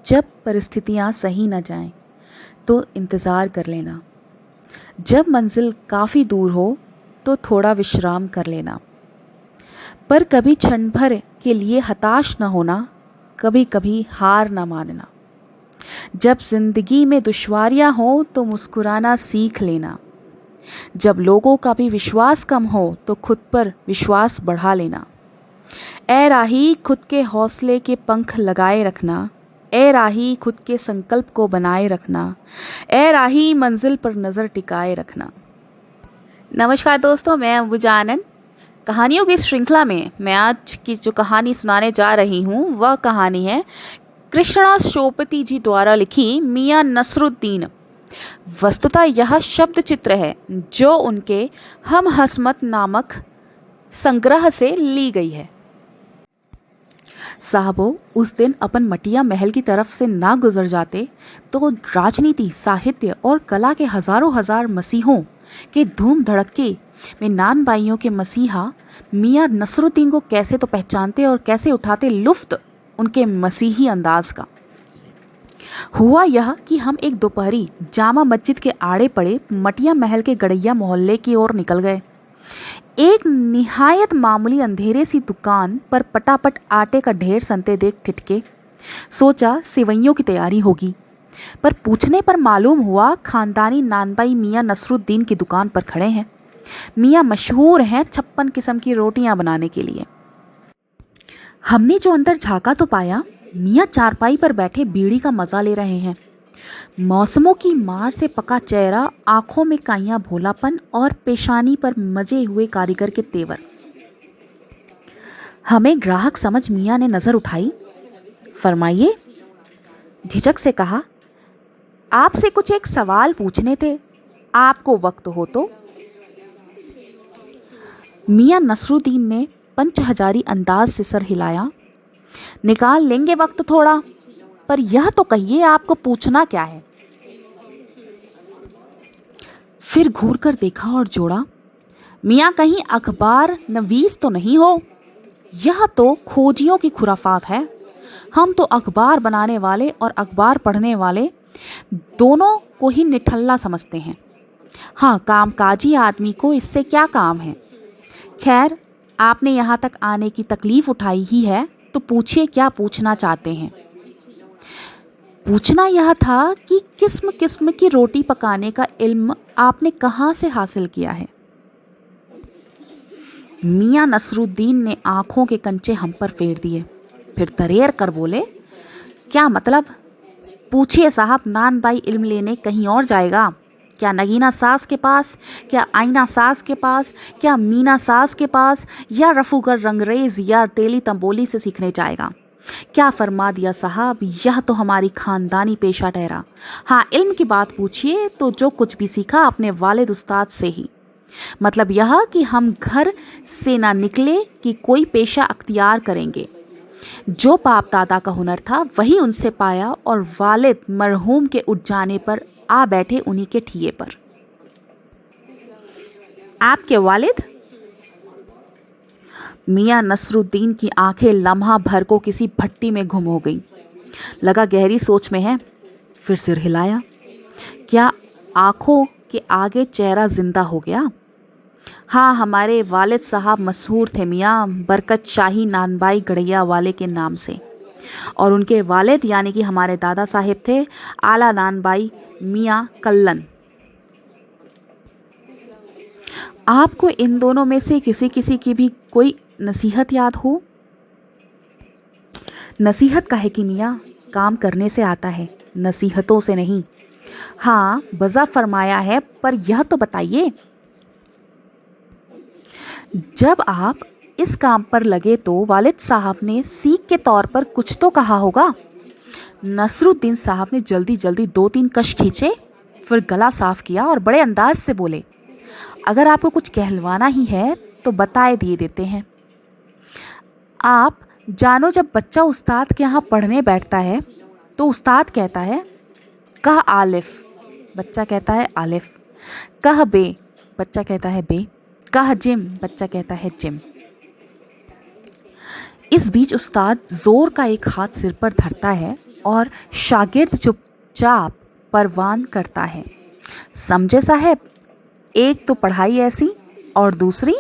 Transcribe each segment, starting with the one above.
जब परिस्थितियाँ सही न जाएं, तो इंतज़ार कर लेना। जब मंजिल काफ़ी दूर हो, तो थोड़ा विश्राम कर लेना। पर कभी क्षण भर के लिए हताश न होना, कभी कभी हार न मानना। जब जिंदगी में दुश्वारियाँ हो, तो मुस्कुराना सीख लेना। जब लोगों का भी विश्वास कम हो, तो खुद पर विश्वास बढ़ा लेना। ए राही, खुद के हौसले के पंख लगाए रखना। ए राही, खुद के संकल्प को बनाए रखना। ए राही, मंजिल पर नज़र टिकाए रखना। नमस्कार दोस्तों, मैं अंबुजा आनंद। कहानियों की श्रृंखला में मैं आज की जो कहानी सुनाने जा रही हूँ वह कहानी है कृष्णा शोपति जी द्वारा लिखी मियाँ नसरुद्दीन। वस्तुतः यह शब्द चित्र है जो उनके हम हसमत नामक संग्रह से ली गई है। साहबो, उस दिन अपन मटिया महल की तरफ से ना गुजर जाते तो राजनीति, साहित्य और कला के हजारों हजार मसीहों के धूम धड़के में नान भाइयों के मसीहा मियाँ नसरुद्दीन को कैसे तो पहचानते और कैसे उठाते लुफ्त उनके मसीही अंदाज का। हुआ यह कि हम एक दोपहरी जामा मस्जिद के आड़े पड़े मटिया महल के गड़ैया मोहल्ले की ओर निकल गए। एक निहायत मामूली अंधेरे सी दुकान पर पटापट आटे का ढेर सनते देख ठिठके। सोचा सिवैयों की तैयारी होगी, पर पूछने पर मालूम हुआ खानदानी नानबाई मियाँ नसरुद्दीन की दुकान पर खड़े हैं। मियाँ मशहूर हैं 56 किस्म की रोटियां बनाने के लिए। हमने जो अंदर झांका तो पाया मियाँ चारपाई पर बैठे बीड़ी का मजा ले रहे हैं। मौसमों की मार से पका चेहरा, आंखों में काइयां भोलापन और पेशानी पर मजे हुए कारीगर के तेवर। हमें ग्राहक समझ मियाँ ने नजर उठाई। फरमाइए, झिझक से कहा। आपसे कुछ एक सवाल पूछने थे, आपको वक्त हो तो। मियाँ नसरुद्दीन ने पंचहजारी अंदाज से सर हिलाया। निकाल लेंगे वक्त थोड़ा, पर यह तो कहिए आपको पूछना क्या है। फिर घूर कर देखा और जोड़ा, मियाँ कहीं अखबार नवीस तो नहीं हो? यह तो खोजियों की खुराफात है। हम तो अखबार बनाने वाले और अखबार पढ़ने वाले दोनों को ही निठल्ला समझते हैं। हाँ, कामकाजी आदमी को इससे क्या काम है। खैर, आपने यहाँ तक आने की तकलीफ उठाई ही है तो पूछिए क्या पूछना चाहते हैं। पूछना यह था कि किस्म किस्म की रोटी पकाने का इल्म आपने कहाँ से हासिल किया है। मियाँ नसरुद्दीन ने आंखों के कंचे हम पर फेर दिए, फिर तरेर कर बोले, क्या मतलब? पूछिए साहब, नान भाई इल्म लेने कहीं और जाएगा क्या? नगीना सास के पास, क्या आईना सास के पास, क्या मीना सास के पास, या रफूगर रंगरेज या तेली तंबोली से सीखने जाएगा? क्या फरमा दिया साहब, यह तो हमारी खानदानी पेशा ठहरा। हाँ, इल्म की बात पूछिए तो जो कुछ भी सीखा अपने वालिद उस्ताद से ही। मतलब यह कि हम घर से ना निकले कि कोई पेशा अख्तियार करेंगे। जो बाप दादा का हुनर था वही उनसे पाया और वालिद मरहूम के उठ जाने पर आ बैठे उन्हीं के ठिये पर। आपके वालिद? मियाँ नसरुद्दीन की आंखें लम्हा भर को किसी भट्टी में गुम हो गईं। लगा गहरी सोच में है। फिर सिर हिलाया। क्या आंखों के आगे चेहरा जिंदा हो गया? हाँ, हमारे वालिद साहब मशहूर थे मियाँ बरकत शाही नानबाई गड़ैया वाले के नाम से, और उनके वालिद यानी कि हमारे दादा साहिब थे आला नानबाई मियाँ कल्लन। आपको इन दोनों में से किसी किसी की भी कोई नसीहत याद हो? नसीहत काहे की मियाँ, काम करने से आता है, नसीहतों से नहीं। हाँ, बजा फरमाया है, पर यह तो बताइए, जब आप इस काम पर लगे तो वालिद साहब ने सीख के तौर पर कुछ तो कहा होगा। नसरुद्दीन साहब ने जल्दी जल्दी 2-3 कश खींचे, फिर गला साफ किया और बड़े अंदाज से बोले, अगर आपको कुछ कहलवाना ही है तो बताए दिए देते हैं। आप जानो, जब बच्चा उस्ताद के यहाँ पढ़ने बैठता है तो उस्ताद कहता है कह आलिफ, बच्चा कहता है आलिफ। कह बे, बच्चा कहता है बे। कह जिम, बच्चा कहता है जिम। इस बीच उस्ताद जोर का एक हाथ सिर पर धरता है और शागिर्द चुपचाप परवान करता है। समझे साहब, एक तो पढ़ाई ऐसी और दूसरी।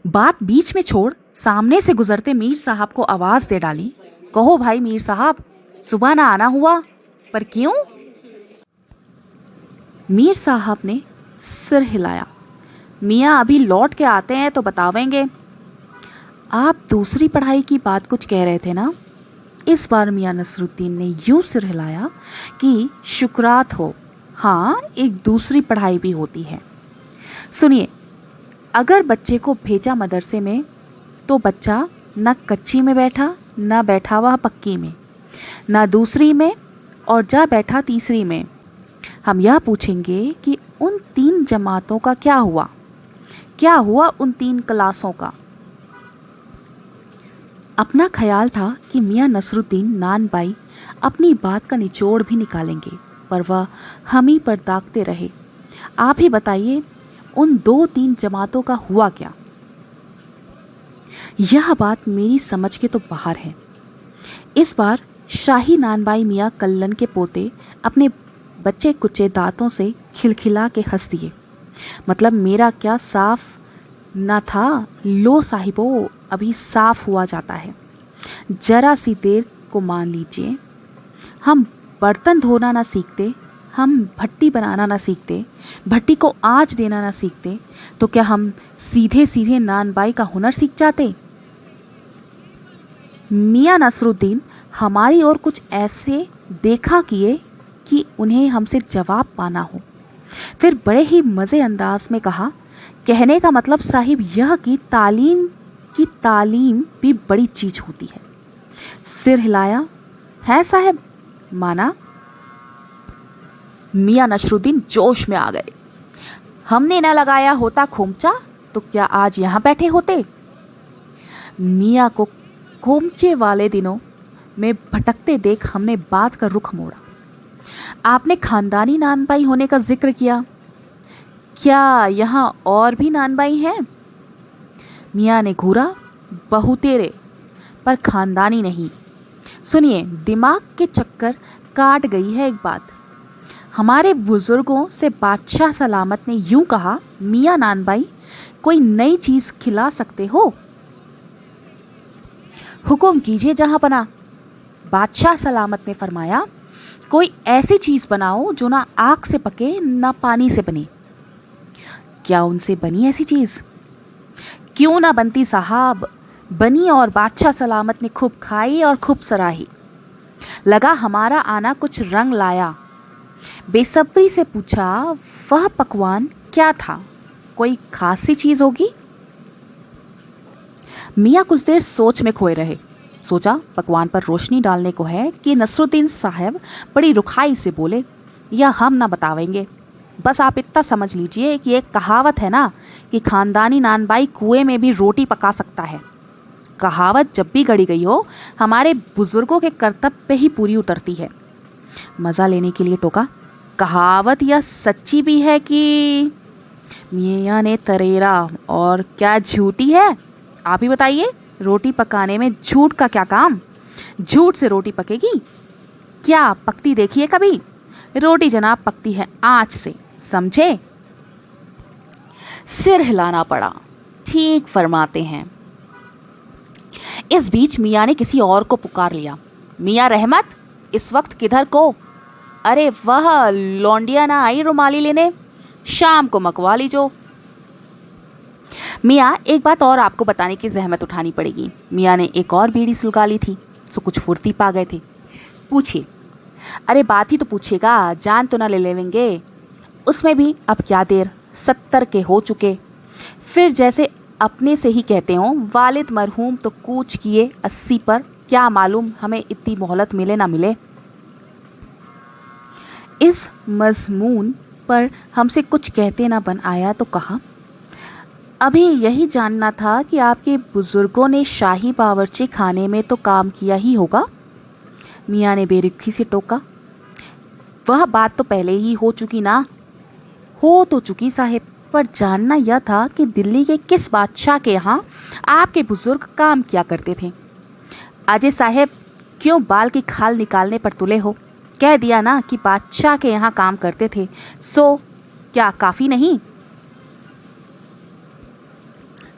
बात बीच में छोड़ सामने से गुजरते मीर साहब को आवाज दे डाली, कहो भाई मीर साहब, सुबह ना आना हुआ, पर क्यों? मीर साहब ने सिर हिलाया, मियाँ अभी लौट के आते हैं तो बतावेंगे। आप दूसरी पढ़ाई की बात कुछ कह रहे थे ना? इस बार मियाँ नसरुद्दीन ने यूं सिर हिलाया कि शुक्रात हो। हाँ, एक दूसरी पढ़ाई भी होती है। सुनिए, अगर बच्चे को भेजा मदरसे में तो बच्चा न कच्ची में बैठा, न बैठा वह पक्की में, न दूसरी में, और जा बैठा तीसरी में। हम यह पूछेंगे कि उन 3 जमातों का क्या हुआ, क्या हुआ उन 3 क्लासों का। अपना ख्याल था कि मियाँ नसरुद्दीन नानबाई अपनी बात का निचोड़ भी निकालेंगे, पर वह हम ही पर दागते रहे। आप ही बताइए, उन 2-3 जमातों का हुआ क्या? यह बात मेरी समझ के तो बाहर है। इस बार शाही नानबाई मियाँ कल्लन के पोते अपने बच्चे कुचे दांतों से खिलखिला के हंस दिए। मतलब मेरा क्या साफ न था? लो साहिबो, अभी साफ हुआ जाता है। जरा सी देर को मान लीजिए, हम बर्तन धोना ना सीखते, हम भट्टी बनाना ना सीखते, भट्टी को आँच देना ना सीखते, तो क्या हम सीधे सीधे नानबाई का हुनर सीख जाते? मियाँ नसरुद्दीन हमारी ओर कुछ ऐसे देखा किए कि उन्हें हमसे जवाब पाना हो। फिर बड़े ही मज़े अंदाज में कहा, कहने का मतलब साहिब यह कि तालीम भी बड़ी चीज होती है। सिर हिलाया, है साहब, माना। मियाँ नसरुद्दीन जोश में आ गए। हमने न लगाया होता खोमचा तो क्या आज यहाँ बैठे होते? मियाँ को खोमचे वाले दिनों में भटकते देख हमने बात का रुख मोड़ा। आपने खानदानी नानबाई होने का जिक्र किया, क्या यहाँ और भी नानबाई हैं? मियाँ ने घूरा, बहुतेरे, पर खानदानी नहीं। सुनिए, दिमाग के चक्कर काट गई है एक बात। हमारे बुजुर्गों से बादशाह सलामत ने यूं कहा, मियाँ नानबाई कोई नई चीज खिला सकते हो? हुक्म कीजिए जहां पना। बादशाह सलामत ने फरमाया, कोई ऐसी चीज बनाओ जो ना आग से पके ना पानी से बने। क्या उनसे बनी ऐसी चीज? क्यों ना बनती साहब, बनी और बादशाह सलामत ने खूब खाई और खूब सराही। लगा हमारा आना कुछ रंग लाया। बेसब्री से पूछा, वह पकवान क्या था? कोई खास सी चीज होगी? मियाँ कुछ देर सोच में खोए रहे। सोचा पकवान पर रोशनी डालने को है कि नसरुद्दीन साहब बड़ी रुखाई से बोले, यह हम ना बतावेंगे। बस आप इतना समझ लीजिए कि एक कहावत है ना कि खानदानी नानबाई कुएं में भी रोटी पका सकता है। कहावत जब भी गढ़ी गई हो, हमारे बुजुर्गों के कर्तव्य पे ही पूरी उतरती है। मज़ा लेने के लिए टोका, कहावत यह सच्ची भी है कि? मियाँ ने तरेरा, और क्या झूठी है? आप ही बताइए, रोटी पकाने में झूठ का क्या काम? झूठ से रोटी पकेगी? क्या पकती देखिए कभी? रोटी जनाब पकती है आँच से, समझे? सिर हिलाना पड़ा। ठीक फरमाते हैं। इस बीच मियाँ ने किसी और को पुकार लिया, मियाँ रहमत, इस वक्त किधर को? अरे वह लौंडिया ना आई रुमाली लेने, शाम को मकवा लीजो। मियाँ, एक बात और आपको बताने की जहमत उठानी पड़ेगी। मियाँ ने एक और बीड़ी सुलगा ली थी, सो कुछ फुर्ती पा गए थे। पूछिए। अरे बात ही तो पूछेगा, जान तो ना ले लेंगे? उसमें भी अब क्या देर, 70 के हो चुके। फिर जैसे अपने से ही कहते हो, वालिद मरहूम तो कूच किए 80 पर, क्या मालूम हमें इतनी मोहलत मिले ना मिले। इस मजमून पर हमसे कुछ कहते ना बन आया तो कहा, अभी यही जानना था कि आपके बुजुर्गों ने शाही बावर्ची खाने में तो काम किया ही होगा। मियाँ ने बेरुखी से टोका, वह बात तो पहले ही हो चुकी ना। हो तो चुकी साहिब, पर जानना यह था कि दिल्ली के किस बादशाह के यहाँ आपके बुजुर्ग काम किया करते थे। अजय साहेब, क्यों बाल की खाल निकालने पर तुले हो? कह दिया ना कि बादशाह के यहाँ काम करते थे, सो क्या काफी नहीं?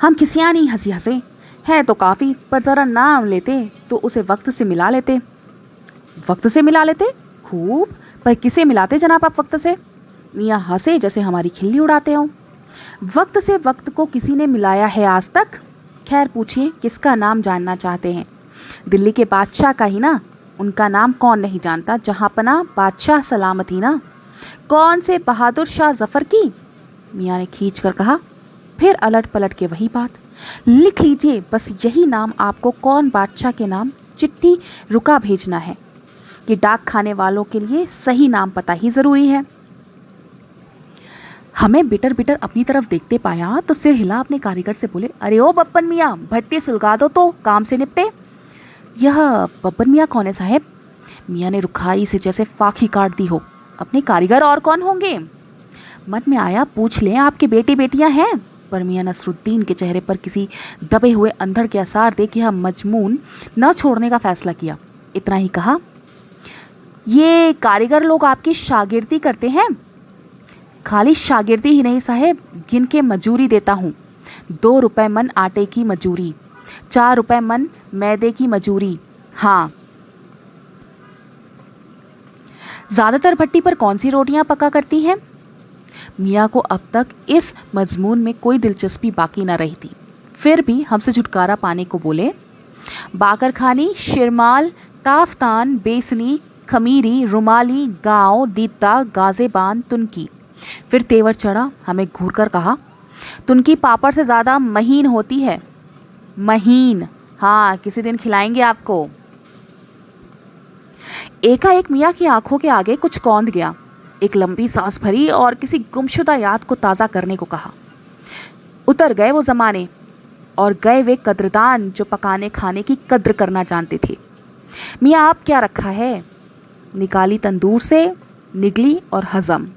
हम खिसियानी हंसी हंसे। है तो काफी, पर जरा नाम लेते तो उसे वक्त से मिला लेते। वक्त से मिला लेते? खूब, पर किसे मिलाते जनाब आप वक्त से? मियाँ हंसे जैसे हमारी खिल्ली उड़ाते हो। वक्त से वक्त को किसी ने मिलाया है आज तक? खैर पूछिए, किसका नाम जानना चाहते हैं? दिल्ली के बादशाह का ही ना। उनका नाम कौन नहीं जानता, जहांपना बादशाह सलामती ना। कौन से बहादुर शाह जफर की? मियाँ ने खींच कर कहा। फिर अलट पलट के वही बात। लिख लीजिए बस यही नाम, आपको कौन बादशाह के नाम चिट्ठी रुका भेजना है कि डाक खाने वालों के लिए सही नाम पता ही जरूरी है। हमें बिटर बिटर अपनी तरफ देखते पाया तो सिर हिला अपने कारीगर से बोले, अरे ओ बब्बन मियाँ, भट्टी सुलगा दो तो काम से निपटे। यह बब्बन मियाँ कौन है साहब? मियाँ ने रुखाई से जैसे फाकी काट दी हो। अपने कारीगर और कौन होंगे? मन में आया पूछ लें आपके बेटे बेटियां हैं, पर मियाँ नसरुद्दीन के चेहरे पर किसी दबे हुए अंधड़ के आसार देख यह मजमून न छोड़ने का फैसला किया। इतना ही कहा, ये कारीगर लोग आपकी शागिर्दी करते हैं? खाली शागिर्दी ही नहीं साहेब, गिन के मजूरी देता हूँ। 2 रुपए मन आटे की मजूरी, 4 रुपए मन मैदे की मजूरी। हाँ, ज्यादातर भट्टी पर कौन सी रोटियां पका करती हैं? मियाँ को अब तक इस मजमून में कोई दिलचस्पी बाकी न रही थी, फिर भी हमसे छुटकारा पाने को बोले, बाकरखानी, शिरमाल, ताफ्तान, बेसनी, खमीरी, रुमाली, गांव, दीता, गाजेबान, तुनकी। फिर तेवर चढ़ा, हमें घूरकर कहा, तुनकी पापड़ से ज्यादा महीन होती है। महीन? हाँ, किसी दिन खिलाएंगे आपको। एकाएक मियाँ की आंखों के आगे कुछ कौंध गया। एक लंबी सांस भरी और किसी गुमशुदा याद को ताज़ा करने को कहा। उतर गए वो जमाने और गए वे कद्रदान जो पकाने खाने की कद्र करना जानते थे। मियाँ आप क्या रखा है? निकाली तंदूर से, निगली और हजम।